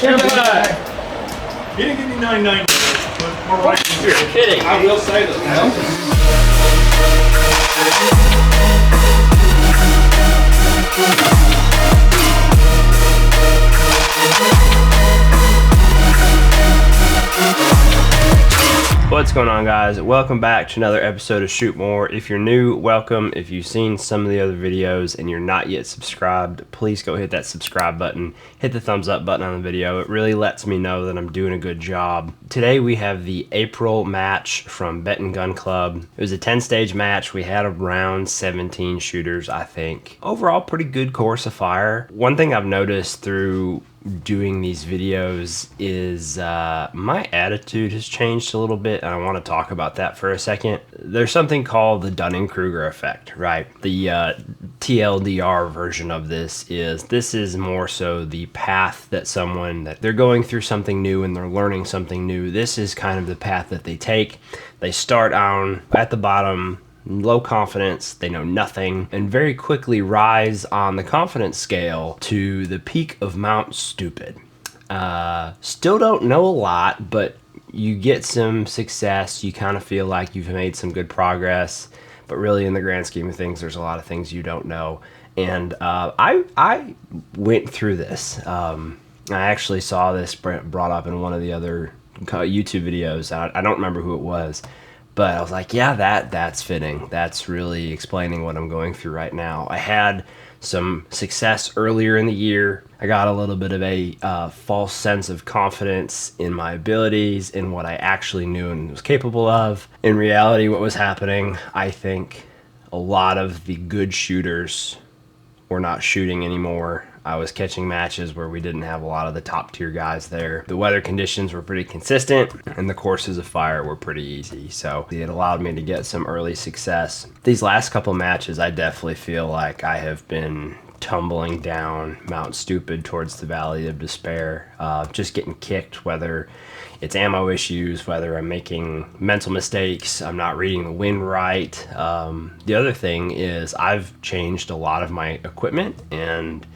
He didn't give me 990, but more right. You're kidding. I will say this now. What's going on, guys? Welcome back to another episode of Shoot More. If you're new, welcome. If you've seen some of the other videos and you're not yet subscribed, please go hit that subscribe button, hit the thumbs up button on the video. It really lets me know that I'm doing a good job. Today we have the April match from Benton Gun Club. It was a 10-stage match. We had around 17 shooters, I think. Overall, pretty good course of fire. One thing I've noticed through doing these videos is my attitude has changed a little bit, and I want to talk about that for a second. There's something called the Dunning-Kruger effect, right? The TLDR version of this is more so the path that they're going through something new and they're learning something new. This is kind of the path that they take. They start on at the bottom, low confidence, they know nothing, and very quickly rise on the confidence scale to the peak of Mount Stupid. Still don't know a lot, but you get some success. You kind of feel like you've made some good progress, but really in the grand scheme of things, there's a lot of things you don't know. And I went through this. I actually saw this brought up in one of the other YouTube videos. I don't remember who it was, but I was like, yeah, that's fitting. That's really explaining what I'm going through right now. I had some success earlier in the year. I got a little bit of a false sense of confidence in my abilities, in what I actually knew and was capable of. In reality, what was happening, I think a lot of the good shooters were not shooting anymore. I was catching matches where we didn't have a lot of the top tier guys there. The weather conditions were pretty consistent and the courses of fire were pretty easy. So it allowed me to get some early success. These last couple matches, I definitely feel like I have been tumbling down Mount Stupid towards the Valley of Despair. Just getting kicked, whether it's ammo issues, whether I'm making mental mistakes, I'm not reading the wind right. The other thing is I've changed a lot of my equipment and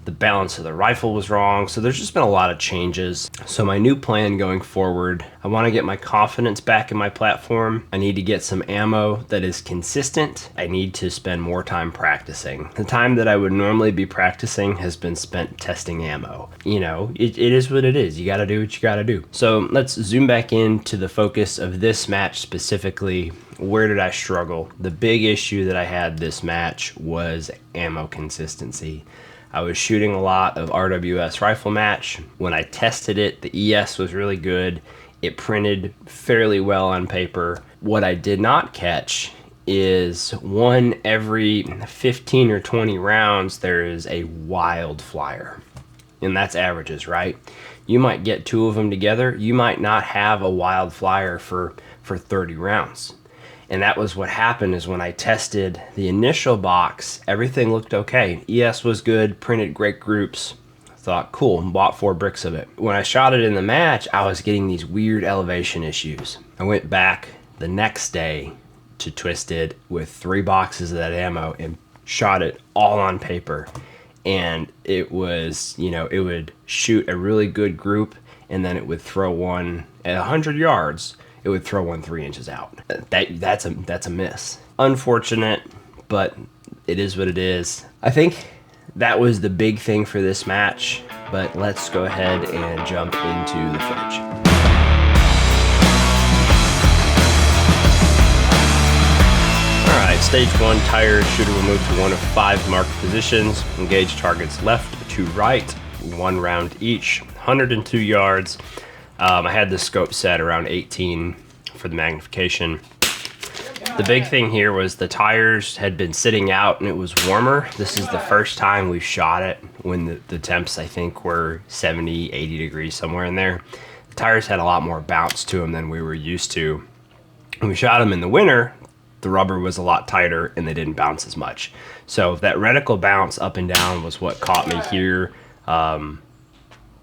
the balance of the rifle was wrong. So there's just been a lot of changes. So my new plan going forward, I want to get my confidence back in my platform. I need to get some ammo that is consistent. I need to spend more time practicing. The time that I would normally be practicing has been spent testing ammo. You know, it is what it is. You got to do what you got to do. So let's zoom back into the focus of this match specifically. Where did I struggle? The big issue that I had this match was ammo consistency. I was shooting a lot of RWS rifle match. When I tested it, the ES was really good. It printed fairly well on paper. What I did not catch is one every 15 or 20 rounds, there is a wild flyer. And that's averages, right? You might get two of them together. You might not have a wild flyer for 30 rounds. And that was what happened is when I tested the initial box, everything looked okay. ES was good, printed great groups. I thought, cool, bought 4 bricks of it. When I shot it in the match, I was getting these weird elevation issues. I went back the next day to Twisted with 3 boxes of that ammo and shot it all on paper. And it was, you know, it would shoot a really good group and then it would throw one at 100 yards. It would throw one 3 inches out. That's a miss. Unfortunate, but it is what it is. I think that was the big thing for this match, but let's go ahead and jump into the footage. All right, stage 1, tire shooter will move to one of 5 marked positions. Engage targets left to right, 1 round each, 102 yards. I had the scope set around 18 for the magnification. The big thing here was the tires had been sitting out and it was warmer. This is the first time we've shot it when the temps, I think, were 70, 80 degrees, somewhere in there. The tires had a lot more bounce to them than we were used to. When we shot them in the winter, the rubber was a lot tighter and they didn't bounce as much. So that reticle bounce up and down was what caught me here.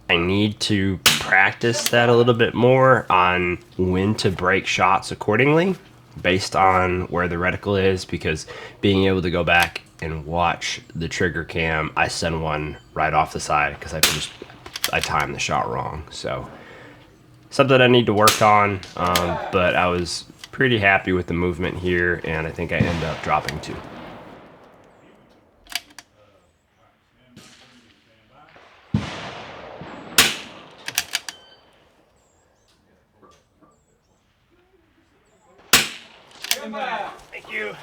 I need to practice that a little bit more on when to break shots accordingly based on where the reticle is, because being able to go back and watch the trigger cam, I send one right off the side because I just I timed the shot wrong. So something I need to work on, but I was pretty happy with the movement here, and I think I ended up dropping 2. Thank you.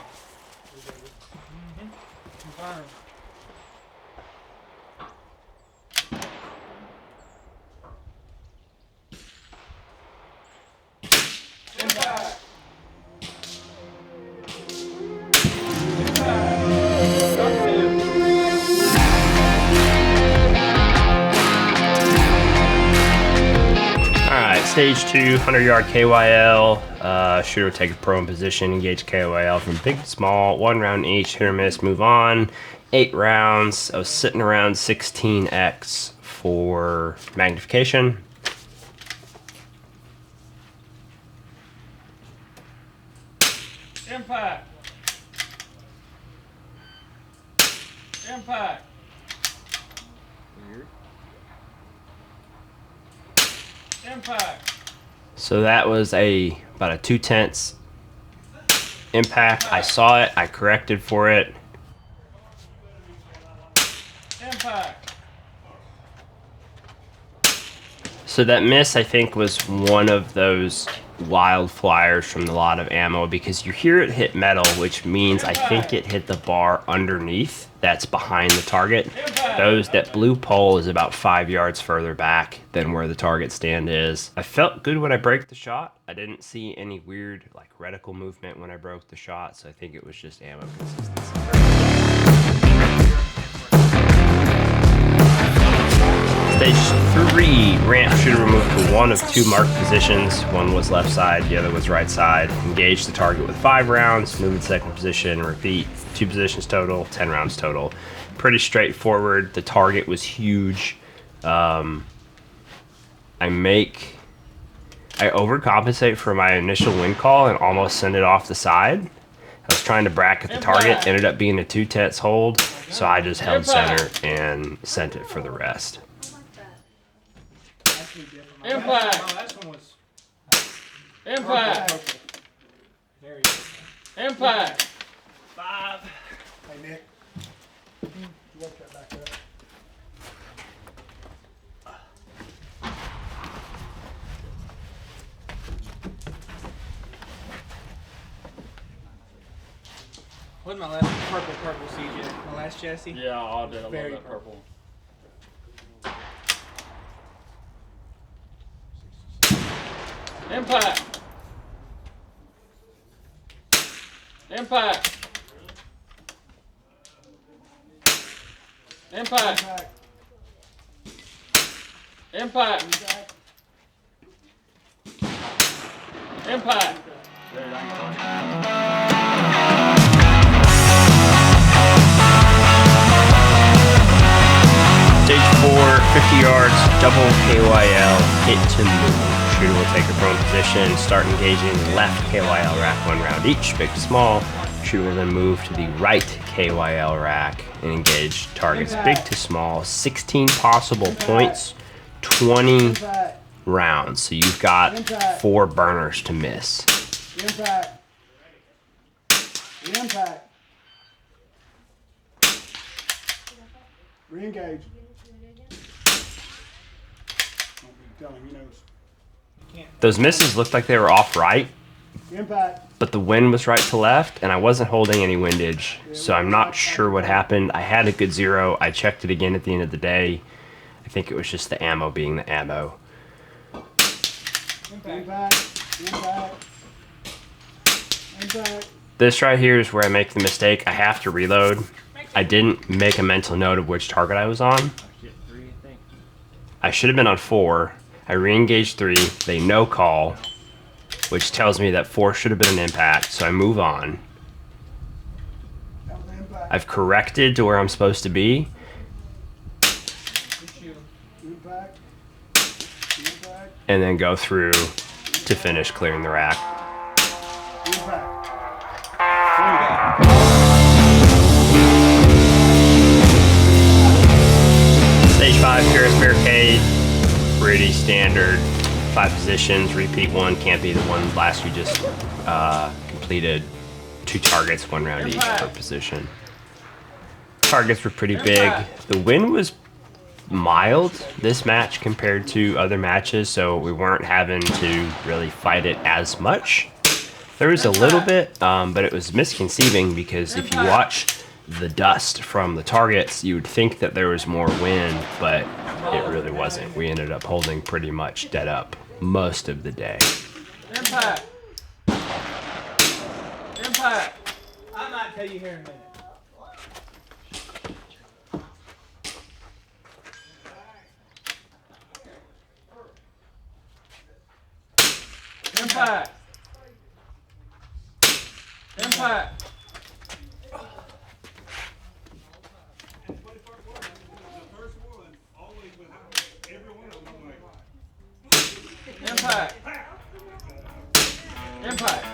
Stage 2, 100-yard KYL. Shooter will take a prone position, engage KYL from big to small, 1 round each, hit or miss, move on. 8 rounds. I was sitting around 16x for magnification. Impact. Impact. Impact. So that was about a 2/10 impact. I saw it. I corrected for it. Impact. So that miss, I think, was one of those wild flyers from the lot of ammo, because you hear it hit metal, which means I think it hit the bar underneath that's behind the target. That blue pole is about 5 yards further back than where the target stand is. I felt good when I broke the shot. I didn't see any weird like reticle movement when I broke the shot, so I think it was just ammo consistency. Stage 3, ramp shooter removed to 1 of 2 marked positions. 1 was left side, the other was right side. Engage the target with 5 rounds, move in second position, repeat. 2 positions total, 10 rounds total. Pretty straightforward. The target was huge. I overcompensate for my initial wind call and almost send it off the side. I was trying to bracket the target, ended up being a 2/10 hold, so I just held center and sent it for the rest. Impact. Impact. Impact. 5. Hey Nick, you work that back up. What's my last purple CJ? My last chassis? Yeah, I did. I love Very that purple. Impact. Impact. Impact. Impact. Impact. Stage 4, 50 yards, double KYL, hit to move. Shooter will take a prone position, start engaging left KYL rack 1 round each, big to small. Shooter will then move to the right KYL rack and engage targets big to small. 16 possible points, 20 rounds. So you've got 4 burners to miss. Impact. Impact. Re-engage. Tell him, he knows. Those misses looked like they were off right, Impact. but the wind was right to left, and I wasn't holding any windage, so I'm not sure what happened. I had a good 0. I checked it again at the end of the day. I think it was just the ammo being the ammo. Impact. Impact. Impact. This right here is where I make the mistake. I have to reload. I didn't make a mental note of which target I was on. I should have been on 4. I re-engaged 3. They no call, which tells me that 4 should have been an impact, so I move on. I've corrected to where I'm supposed to be. Impact. Impact. And then go through to finish clearing the rack. Impact. Stage 5, PRS Barricade. pretty standard 5 positions. Repeat 1 can't be the one last you just completed. 2 targets, 1 round each per position. Targets were pretty big. The wind was mild this match compared to other matches, so we weren't having to really fight it as much. There was a little bit, but it was misconceiving because if you watch the dust from the targets, you would think that there was more wind, but it really wasn't. We ended up holding pretty much dead up most of the day. Impact. Impact. I might tell you here in a minute. Impact. Impact. Impact. Impact.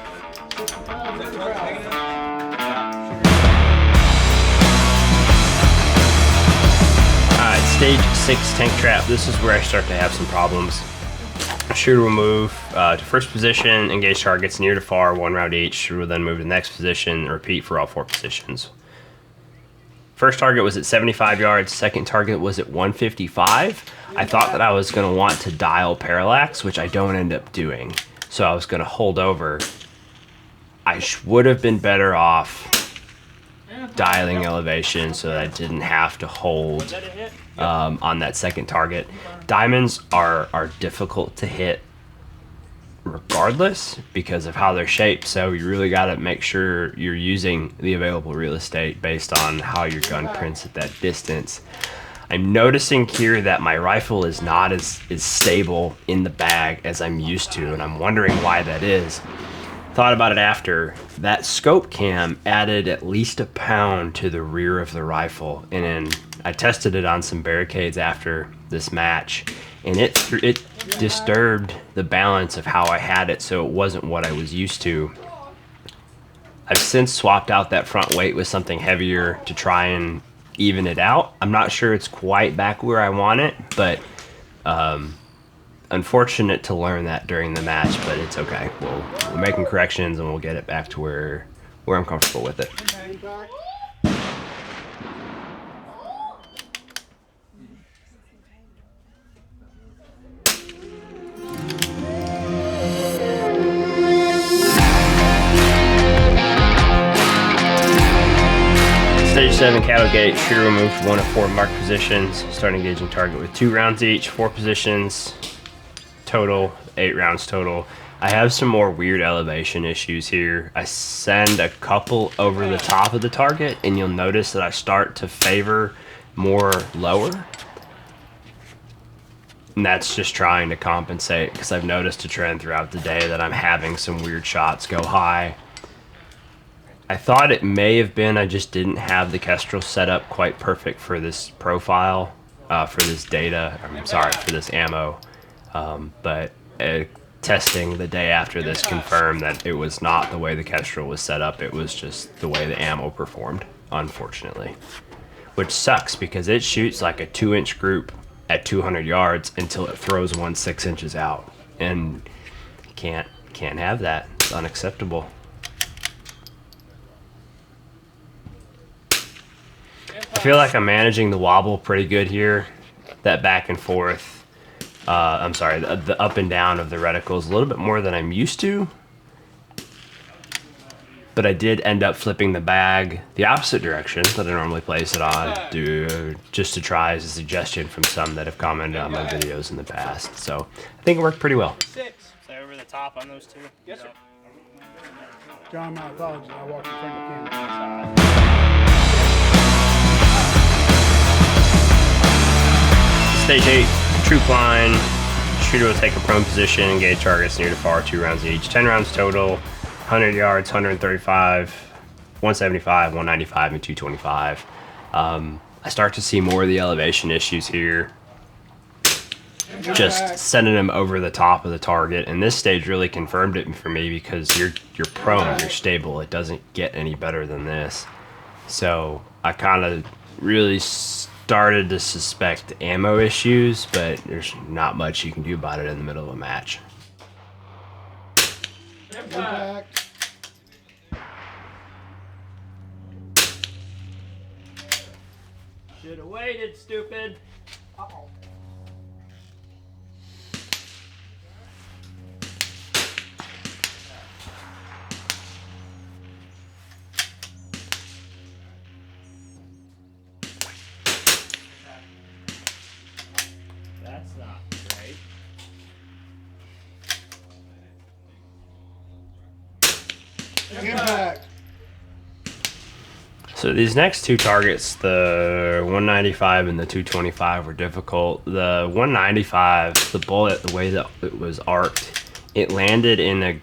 Alright, stage 6 tank trap. This is where I start to have some problems. Shooter will move to first position, engage targets near to far, 1 round each. Shooter will then move to the next position and repeat for all 4 positions. First target was at 75 yards, second target was at 155. I thought that I was going to want to dial parallax, which I don't end up doing. So I was going to hold over. I would have been better off dialing elevation so that I didn't have to hold on that second target. Diamonds are difficult to hit regardless because of how they're shaped, so you really got to make sure you're using the available real estate based on how your gun prints at that distance. I'm noticing here that my rifle is not as stable in the bag as I'm used to, and I'm wondering why that is. Thought about it after. That scope cam added at least a pound to the rear of the rifle, and then I tested it on some barricades after this match, and it disturbed the balance of how I had it, so it wasn't what I was used to. I've since swapped out that front weight with something heavier to try and even it out. I'm not sure it's quite back where I want it, but unfortunate to learn that during the match, but it's okay. We're making corrections and we'll get it back to where I'm comfortable with it. Stage 7 cattle gate. Shooter will move to 1 of 4 marked positions. Start engaging target with 2 rounds each. 4 positions total. 8 rounds total. I have some more weird elevation issues here. I send a couple over the top of the target, and you'll notice that I start to favor more lower. And that's just trying to compensate because I've noticed a trend throughout the day that I'm having some weird shots go high. I thought it may have been I just didn't have the Kestrel set up quite perfect for this profile, for this data, I'm sorry, for this ammo. But testing the day after this confirmed that it was not the way the Kestrel was set up, it was just the way the ammo performed, unfortunately. Which sucks because it shoots like a 2-inch group at 200 yards until it throws one 6 inches out. And can't have that, it's unacceptable. I feel like I'm managing the wobble pretty good here. That back and forth, I'm sorry, the up and down of the reticle is a little bit more than I'm used to. But I did end up flipping the bag the opposite direction that I normally place it on, just to try as a suggestion from some that have commented on my videos in the past. So I think it worked pretty well. 6. So over the top on those 2. Yes, sir. John, my apologies. I walked in front of the camera. Stage 8, troop line. Shooter will take a prone position, engage targets near to far, 2 rounds each. 10 rounds total, 100 yards, 135, 175, 195, and 225. I start to see more of the elevation issues here. Just sending them over the top of the target, and this stage really confirmed it for me because you're prone, you're stable. It doesn't get any better than this. So I kind of really started to suspect ammo issues, but there's not much you can do about it in the middle of a match. Impact. Should have waited, stupid. Uh-oh. That's not great. Impact. So these next two targets, the 195 and the 225, were difficult. The 195, the bullet, the way that it was arced, it landed in a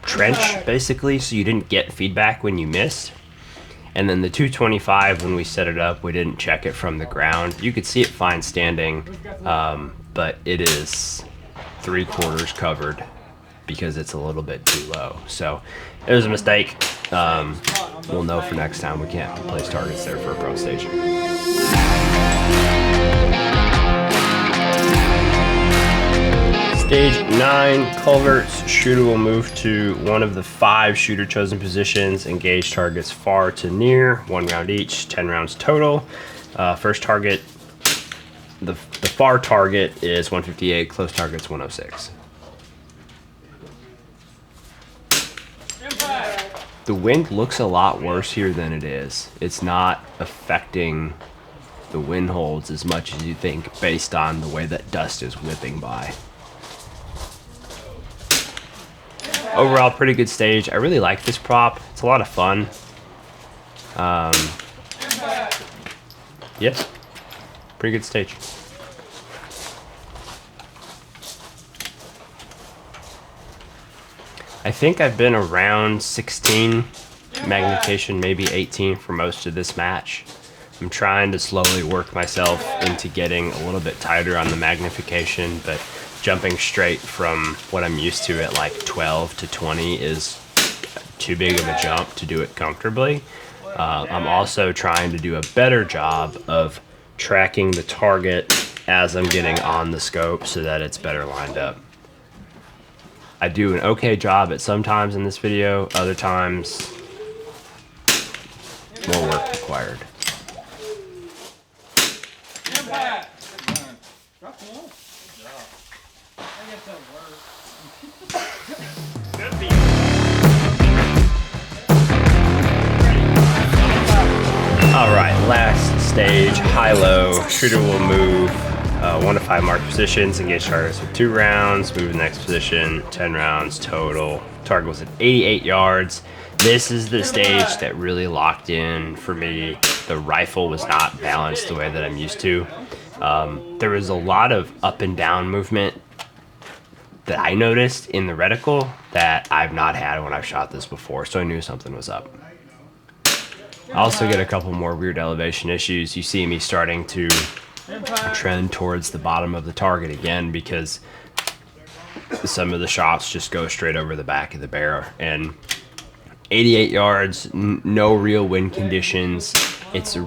trench basically, so you didn't get feedback when you missed. And then the 225, when we set it up, we didn't check it from the ground. You could see it fine standing, but it is 3/4 covered because it's a little bit too low. So it was a mistake. We'll know for next time we can't place targets there for a pro stage. Stage 9, Culverts. Shooter will move to one of the 5 shooter chosen positions. Engage targets far to near, 1 round each, 10 rounds total. First target, the far target is 158, close target's 106. The wind looks a lot worse here than it is. It's not affecting the wind holds as much as you think based on the way that dust is whipping by. Overall, pretty good stage. I really like this prop. It's a lot of fun. Yes, pretty good stage. I think I've been around 16 magnification, maybe 18 for most of this match. I'm trying to slowly work myself into getting a little bit tighter on the magnification, but jumping straight from what I'm used to at like 12 to 20 is too big of a jump to do it comfortably. I'm also trying to do a better job of tracking the target as I'm getting on the scope so that it's better lined up. I do an okay job at sometimes in this video, other times more work required. Alright, last stage, high-low. Shooter will move 1 to 5 marked positions, engage targets with 2 rounds, move to the next position, 10 rounds total. Target was at 88 yards. This is the stage that really locked in for me. The rifle was not balanced the way that I'm used to. There was a lot of up and down movement that I noticed in the reticle that I've not had when I've shot this before, so I knew something was up. I also get a couple more weird elevation issues. You see me starting to trend towards the bottom of the target again because some of the shots just go straight over the back of the barrel. And 88 yards, no real wind conditions. It's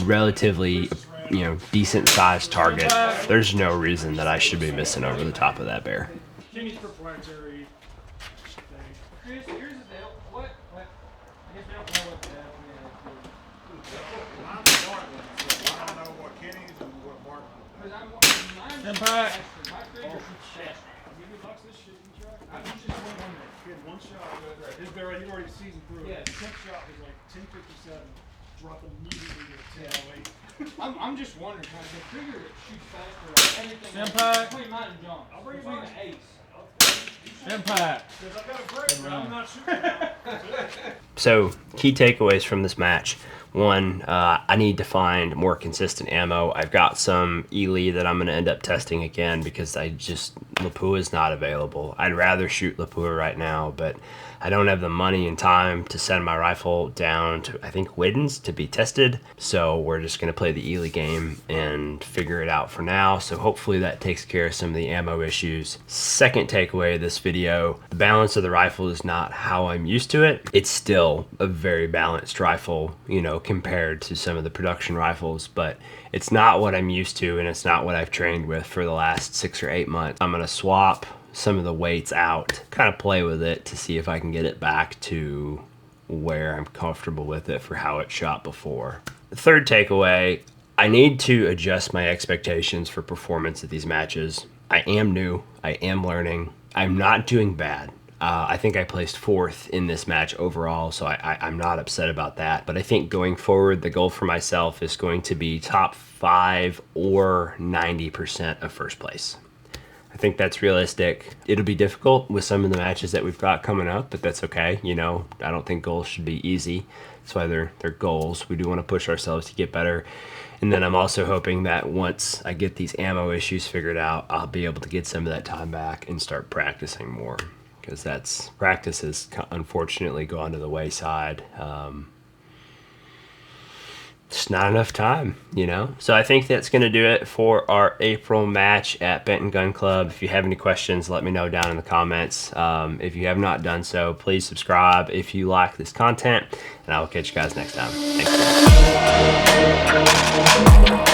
relatively, decent sized target. There's no reason that I should be missing over the top of that bear. Kenny's proprietary thing. Here's the deal. What? I guess we don't know what the Mine's a dark one, so I don't know what Kenny's and what Mark. Impact. My fingers shit. Give me box this shit. You try. I just wondering. He had 1 shot. His barrel, you already seasoned through it. Yeah. The 10th shot was like 10:57. Drop immediately to 10:08. I'm just wondering, kind of, the trigger shoots faster on everything. Impact. Between mine and John. I'll bring it Between back. the ace. Impact. Because I've got a break, but I'm not shooting. So, key takeaways from this match. 1, I need to find more consistent ammo. I've got some Elite that I'm going to end up testing again because Lapua is not available. I'd rather shoot Lapua right now, but I don't have the money and time to send my rifle down to, I think, Whiddens to be tested. So we're just gonna play the Elite game and figure it out for now. So hopefully that takes care of some of the ammo issues. Second takeaway of this video, the balance of the rifle is not how I'm used to it. It's still a very balanced rifle, you know, compared to some of the production rifles, but it's not what I'm used to, and it's not what I've trained with for the last 6 or 8 months. I'm gonna swap some of the weights out, kind of play with it to see if I can get it back to where I'm comfortable with it for how it shot before. The third takeaway, I need to adjust my expectations for performance at these matches. I am new, I am learning, I'm not doing bad. I think I placed 4th in this match overall, so I'm not upset about that. But I think going forward, the goal for myself is going to be top 5 or 90% of first place. I think that's realistic. It'll be difficult with some of the matches that we've got coming up, but that's okay. You know, I don't think goals should be easy. That's why they're goals. We do want to push ourselves to get better. And then I'm also hoping that once I get these ammo issues figured out, I'll be able to get some of that time back and start practicing more. Because practice has unfortunately gone to the wayside. Just not enough time, you know? So I think that's going to do it for our April match at Benton Gun Club. If you have any questions, let me know down in the comments. If you have not done so, please subscribe if you like this content, and I will catch you guys next time. Thanks.